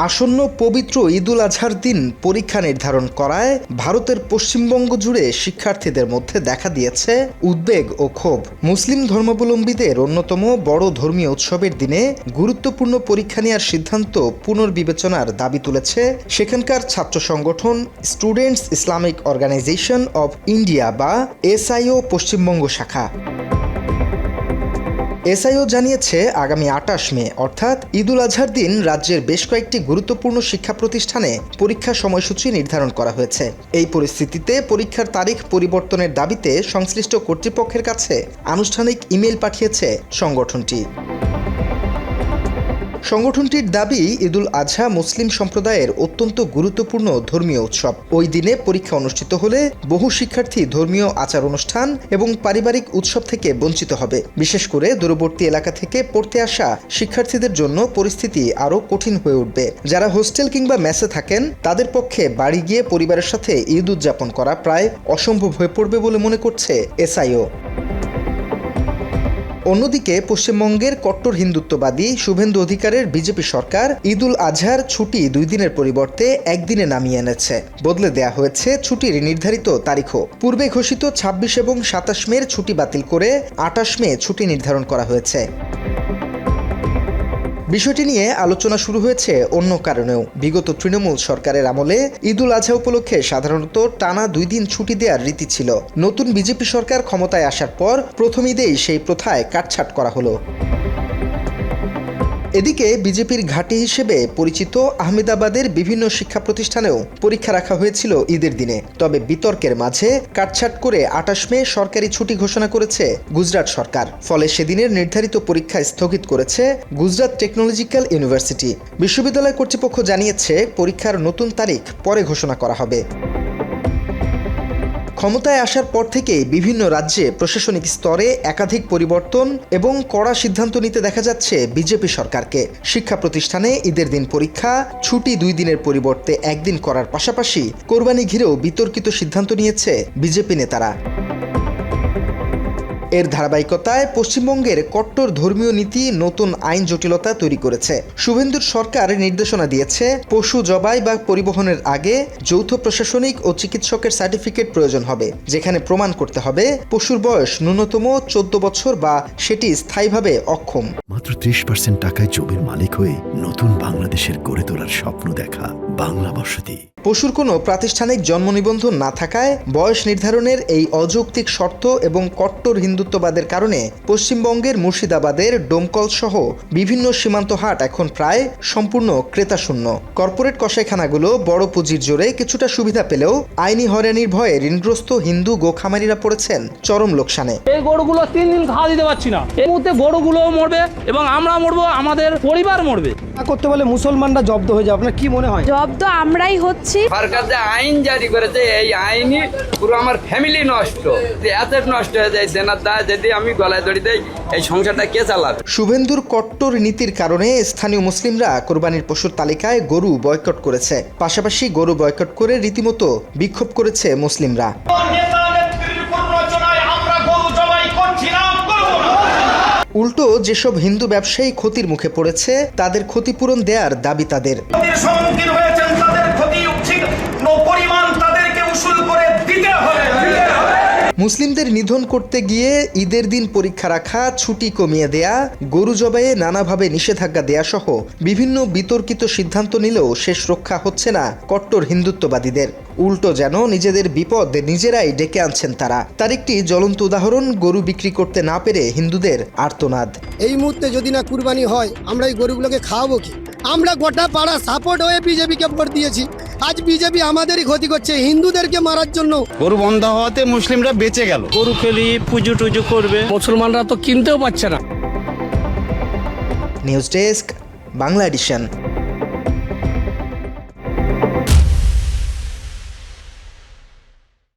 আসন্ন পবিত্র ঈদুল আজহার দিন পরীক্ষা নির্ধারণ করায় ভারতের পশ্চিমবঙ্গ জুড়ে শিক্ষার্থীদের মধ্যে দেখা দিয়েছে উদ্বেগ ও ক্ষোভ। মুসলিম ধর্মাবলম্বীদের অন্যতম বড় ধর্মীয় উৎসবের দিনে গুরুত্বপূর্ণ পরীক্ষা নেওয়ার সিদ্ধান্ত পুনর্বিবেচনার দাবি তুলেছে সেখানকার ছাত্র সংগঠন students Islamic organization of India বা এসআইও পশ্চিমবঙ্গ শাখা। এসআইও জানিয়েছে, আগামী ২৮ মে অর্থাৎ ঈদুল আজহার দিন রাজ্যের বেশ কয়েকটি গুরুত্বপূর্ণ শিক্ষা প্রতিষ্ঠানে পরীক্ষা সময়সূচি নির্ধারণ করা হয়েছে। এই পরিস্থিতিতে পরীক্ষার তারিখ পরিবর্তনের দাবিতে সংশ্লিষ্ট কর্তৃপক্ষের কাছে আনুষ্ঠানিক ইমেল পাঠিয়েছে সংগঠনটি। সংগঠনটির দাবি, ঈদুল আজহা মুসলিম সম্প্রদায়ের অত্যন্ত গুরুত্বপূর্ণ ধর্মীয় উৎসব। ওই দিনে পরীক্ষা অনুষ্ঠিত হলে বহু শিক্ষার্থী ধর্মীয় আচার অনুষ্ঠান এবং পারিবারিক উৎসব থেকে বঞ্চিত হবে। বিশেষ করে দূরবর্তী এলাকা থেকে পড়তে আসা শিক্ষার্থীদের জন্য পরিস্থিতি আরও কঠিন হয়ে উঠবে। যারা হোস্টেল কিংবা মেসে থাকেন তাদের পক্ষে বাড়ি গিয়ে পরিবারের সাথে ঈদ উদযাপন করা প্রায় অসম্ভব হয়ে পড়বে বলে মনে করছে এসআইও। অন্যদিকে পশ্চিমবঙ্গের কট্টর হিন্দুত্ববাদী শুভেন্দু অধিকারের বিজেপি সরকার ঈদুল আজহার ছুটি 2 দিনের পরিবর্তে 1 দিনে নামিয়ে এনেছে। বদলে দেয়া হয়েছে ছুটির নির্ধারিত তারিখও। পূর্বে ঘোষিত 26 এবং 27 মের ছুটি বাতিল করে 28 মে ছুটি নির্ধারণ করা হয়েছে। বিষয়টি নিয়ে আলোচনা শুরু হয়েছে অন্য কারণেও। বিগত তৃণমূল সরকারের আমলে ঈদুল আজহা উপলক্ষে সাধারণত টানা 2 দিন ছুটি দেওয়ার রীতি ছিল। নতুন বিজেপি সরকার ক্ষমতায় আসার পর প্রথম ঈদেই সেই প্রথায় কাটছাঁট করা হলো। এদিকে বিজেপির ঘাঁটি হিসেবে পরিচিত আহমেদাবাদের বিভিন্ন শিক্ষা প্রতিষ্ঠানেও পরীক্ষা রাখা হয়েছিল ঈদের দিনে। তবে বিতর্কের মাঝে কাটছাঁট করে 28 মে সরকারি ছুটি ঘোষণা করেছে গুজরাট সরকার। ফলে সেদিনের নির্ধারিত পরীক্ষা স্থগিত করেছে গুজরাট টেকনোলজিক্যাল ইউনিভার্সিটি। বিশ্ববিদ্যালয় কর্তৃপক্ষ জানিয়েছে, পরীক্ষার নতুন তারিখ পরে ঘোষণা করা হবে। ক্ষমতায় আসার পর থেকে বিভিন্ন রাজ্যে প্রশাসনিক স্তরে একাধিক পরিবর্তন এবং কড়া সিদ্ধান্ত নিতে দেখা যাচ্ছে বিজেপি সরকারকে। শিক্ষা প্রতিষ্ঠানে ঈদের দিন পরীক্ষা ছুটি 2 দিনের পরিবর্তে 1 দিন করার পাশাপাশি কোরবানি ঘিরেও বিতর্কিত সিদ্ধান্ত নিয়েছে বিজেপি নেতারা। এর ধারাবাহিকতায় পশ্চিমবঙ্গের কট্টর ধর্মীয় নীতি নতুন আইন জটিলতা তৈরি করেছে। শুভেন্দুর সরকার নির্দেশনা দিয়েছে, পশু জবাই বা পরিবহনের আগে যৌথ প্রশাসনিক ও চিকিৎসকের সার্টিফিকেট প্রয়োজন হবে, যেখানে প্রমাণ করতে হবে পশুর বয়স ন্যূনতম 14 বছর বা সেটি স্থায়ীভাবে অক্ষম। মাত্র 30% টাকায় জমির মালিক হয়ে নতুন বাংলাদেশের গড়ে তোলার স্বপ্ন দেখা বাংলা বসতি। পশুর কোনো প্রাতিষ্ঠানিক জন্ম নিবন্ধন না থাকায় বয়স নির্ধারণের এই অযৌক্তিক শর্ত এবং কট্টর হিন্দুত্ববাদের কারণে পশ্চিমবঙ্গের মুর্শিদাবাদের ডোমকল সহ বিভিন্ন সীমান্ত হাট এখন প্রায় সম্পূর্ণ ক্রেতাশূন্য। কর্পোরেট কসাইখানাগুলো বড় পুঁজির জোরে কিছুটা সুবিধা পেলেও আইনি হয়রানির ভয়ে ঋণগ্রস্ত হিন্দু গোখামারিরা পড়েছেন চরম লোকসানে। এই গরুগুলো 3 দিন খাওয়া দিতে পারছি না। এই মুহূর্তে গরুগুলোও মরবে এবং আমরা মরবো, আমাদের পরিবার মরবে। করতে বলে মুসলমানরা জব্দ হয়ে যায়। আপনার কি মনে হয়? জব্দ আমরাই হচ্ছি। সরকার যে আইন জারি করেছে, এই আইনই পুরো আমার ফ্যামিলি নষ্ট, এত নষ্ট হয়ে যায়। দেনার দায় যদি আমি গলায় দড়ি দেই, এই সংসারটা কে চালাবে? শুভেন্দুর কট্টর নীতির কারণে স্থানীয় মুসলিমরা কোরবানির পশুর তালিকায় গরু বয়কট করেছে। পাশাপাশি গরু বয়কট করে রীতিমতো বিক্ষোভ করেছে মুসলিমরা। উল্টো যেসব হিন্দু ব্যবসায়ী ক্ষতির মুখে পড়েছে তাদের ক্ষতিপূরণ দেওয়ার দাবি তাদের। মুসলিমদের নিধন করতে গিয়ে ঈদের দিন পরীক্ষা রাখা, ছুটি কমিয়ে দেয়া, গরু জবাইয়ে নানাভাবে নিষেধাজ্ঞা দেয়া সহ বিভিন্ন বিতর্কিত সিদ্ধান্ত নিলেও শেষ রক্ষা হচ্ছে না কট্টর হিন্দুত্ববাদীদের। উল্টো যেন নিজেদের বিপদ নিজেরাই ডেকে আনছেন তারা। তার একটি জ্বলন্ত উদাহরণ, গরু বিক্রি করতে না পেরে হিন্দুদের আর্তনাদ। এই মুহূর্তে যদি না কুরবানি হয়, আমরা এই গরুগুলোকে খাওয়াবো কি? আমরা গোটা পাড়া সাপোর্ট হয়ে বিজেপিকে ভোট দিয়েছি। আজ বিজেপি আমাদেরই ক্ষতি করছে, হিন্দুদেরকে মারার জন্য। গরু বন্ধ হওয়াতে মুসলিমরা বেঁচে গেল। গরু খেলি পুজো টুজো করবে, মুসলমানরা তো কিনতেও পারছে না। News desk, Bangla addition.